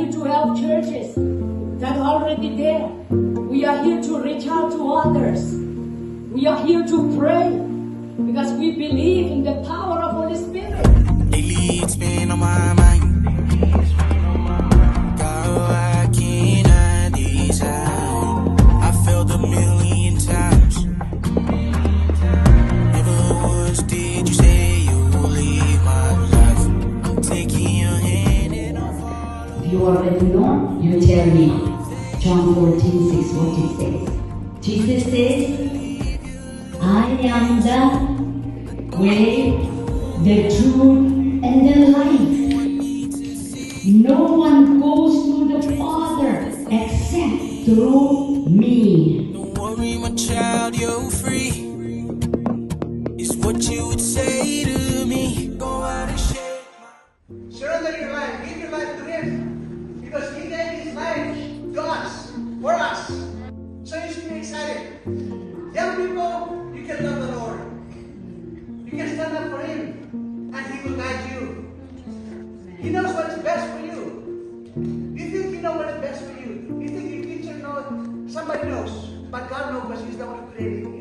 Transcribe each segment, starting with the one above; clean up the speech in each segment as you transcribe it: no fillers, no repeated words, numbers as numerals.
here to help churches that are already there. We are here to reach out to others. We are here to pray because we believe in the power of Holy Spirit. Lately it's been on my mind. God, I cannot decide. I felt a million times. Never once did you say you'll leave my life. Taking your hand and I'll follow. If you already know, you tell me. John 14:6 says, Jesus says, I am the way, the truth, and the life. No one goes to the Father except through me. Don't worry, my child, you're free. It's what you would say to me. Go out and share. Surrender your life. Give your life to Him. Because He gave His life to us, for us. So you should be excited. Young people, you can love the Lord. You can stand up for Him. And He will guide you. He knows what is best for you. You think you know what is best for you. You think your teacher knows. Somebody knows. But God knows because He's the one who created you.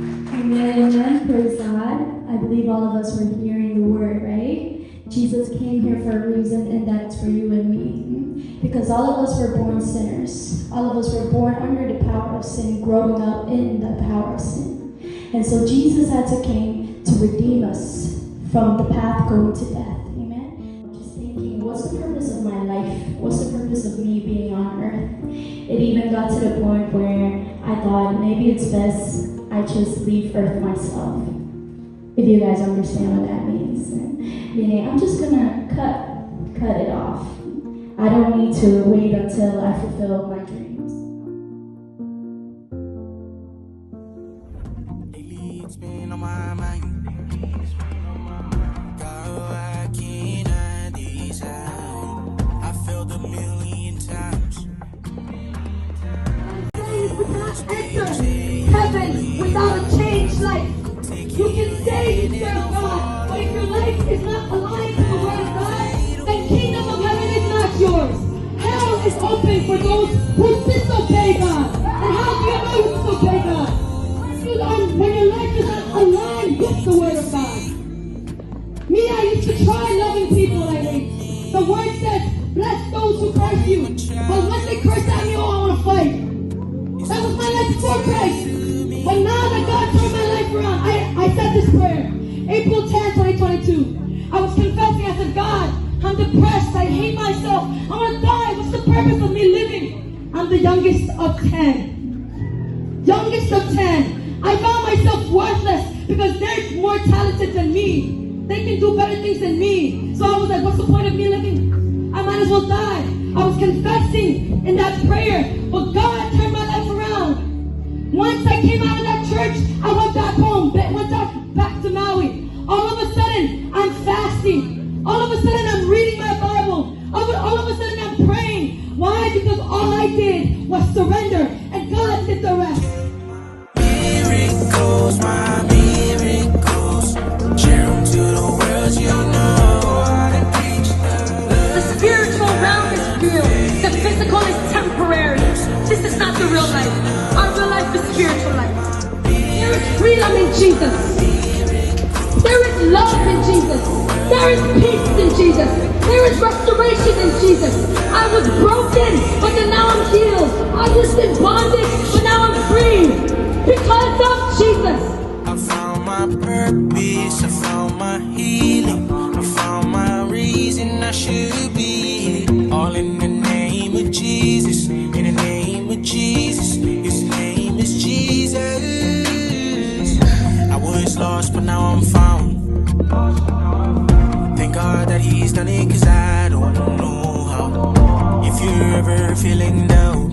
Amen. Praise God. I believe all of us were hearing the word, right? Jesus came here for a reason, and that's for you and me. Because all of us were born sinners. All of us were born under the power of sin, growing up in the power of sin. And so Jesus had to come to redeem us from the path going to death. Amen. Just thinking, what's the purpose of my life? What's the purpose of me being on earth? It even got to the point where I thought maybe it's best I just leave earth myself. If you guys understand what that means. Meaning, I'm just gonna cut it off. I don't need to wait until I fulfill my dreams. Lately it's been on my mind. God, I cannot decide. I felt a million times. We cannot enter heaven without a changed life. You can say you serve God, but if your life is not aligned to the Word of God, then kingdom of heaven is not yours. Hell is open for those who disobey God. And how do you know you disobey God? When your life is not aligned with the Word of God. Me, I used to try loving people like me. The Word says, bless those who curse you. But once they curse at me, oh, I want to fight. That was my life before Christ. But now that God turned my life around, I said this prayer. April 10, 2022. I was confessing. I said, God, I'm depressed. I hate myself. I want to die. What's the purpose of me living? I'm the youngest of 10. Youngest of 10. I found myself worthless because they're more talented than me. They can do better things than me. So I was like, what's the point of me living? I might as well die. I was confessing in that prayer. But God turned my life around. Once I came out of that church, I went back home, went back to Maui. All of a sudden, I'm fasting. All of a sudden, I'm reading my Bible. All of a sudden, I'm praying. Why? Because all I did was surrender, and God did the rest. Miracles, my miracles. Share them to the world, you know how to preach The spiritual realm is real. The physical is temporary. This is not the real life. Our real life is spiritual life. There is freedom in Jesus. There is love in Jesus. There is peace in Jesus. There is restoration in Jesus. I was broken, but then now I'm healed. I was in bondage, but now I'm free. Because of Jesus. I found my purpose, I found my healing, I found my reason I should be. All in the name of Jesus, in the name of Jesus, His name is Jesus. I was lost, but now I'm found. Thank God that He's done it, 'cause I don't know how. If you're ever feeling down,